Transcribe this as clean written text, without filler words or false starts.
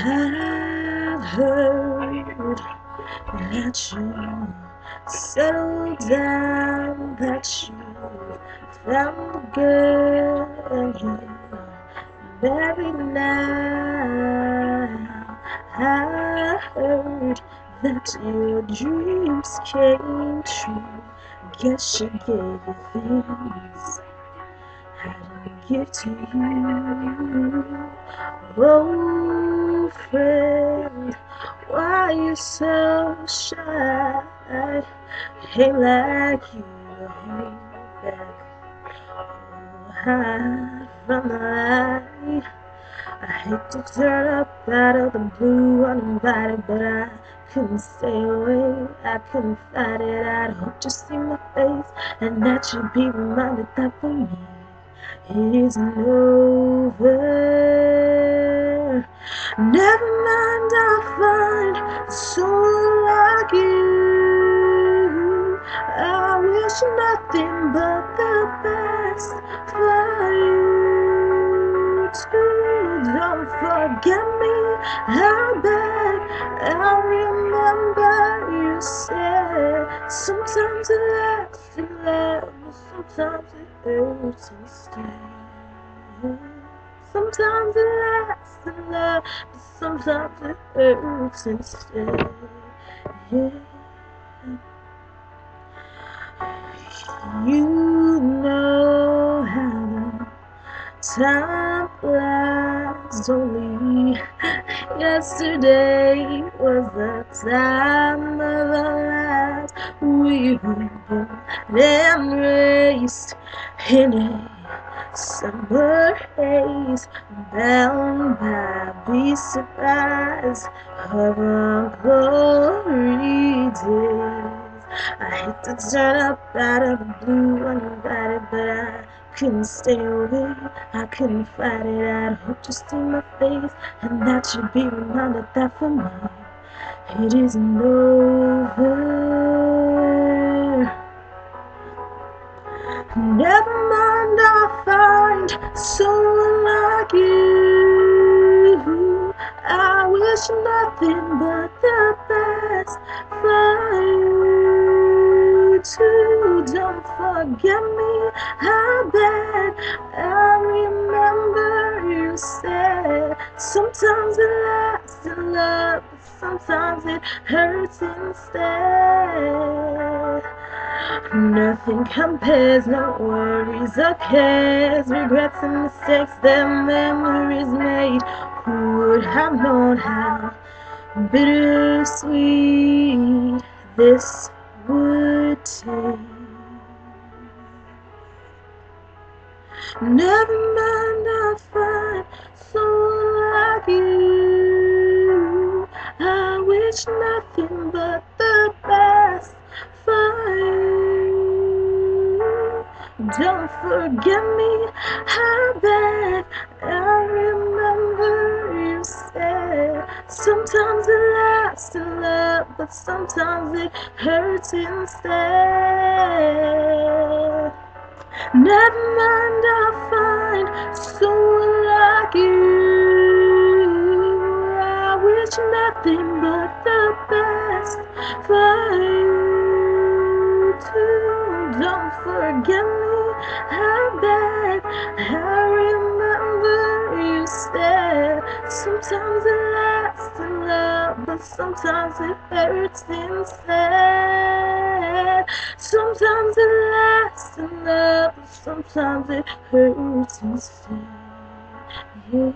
I've heard that you settled down, that you found a girl and you're married now. I heard that your dreams came true. Guess she gave you things I didn't give to you. Oh, friend, why you so shy? Ain't like you to hold back or hide from the light. I hate to turn up out of the blue uninvited, but I couldn't stay away. I couldn't fight it. I'd hope to see my face and that you'd be reminded that for me it isn't over. Never mind, I'll find someone like you. I wish nothing but the best for you too. Don't forget me, how bad I remember you said. Sometimes it lasts in love, but sometimes it hurts instead. Sometimes it lasts in love, but sometimes it hurts instead. Yeah. You know how time flies. Only yesterday was the time of our lives. We were born and raised in a summer haze, bound by be surprised of our glory days. I hate to turn up out of the blue uninvited, but I couldn't stay away. I couldn't fight it. I'd hope to see my face and that you'd be reminded that for me it isn't over. Never mind, I'll find someone like you. I wish nothing but the best for you too. Don't forget me, how bad I remember you said. Sometimes it lasts in love, but sometimes it hurts instead. Nothing compares, no worries or cares, regrets and mistakes that memories made. Who would have known how bittersweet this would taste? Never mind, I'll find someone like you. I wish nothing but the best for you. Don't forget me, how bad I remember you said. Sometimes it lasts in love, but sometimes it hurts instead. Never mind, I'll find someone like you. I wish nothing but the best for you too. Don't forget me, how bad I remember you said. Sometimes it lasts in love, but sometimes it hurts instead. Sometimes it lasts in love, but sometimes it hurts instead. Yeah.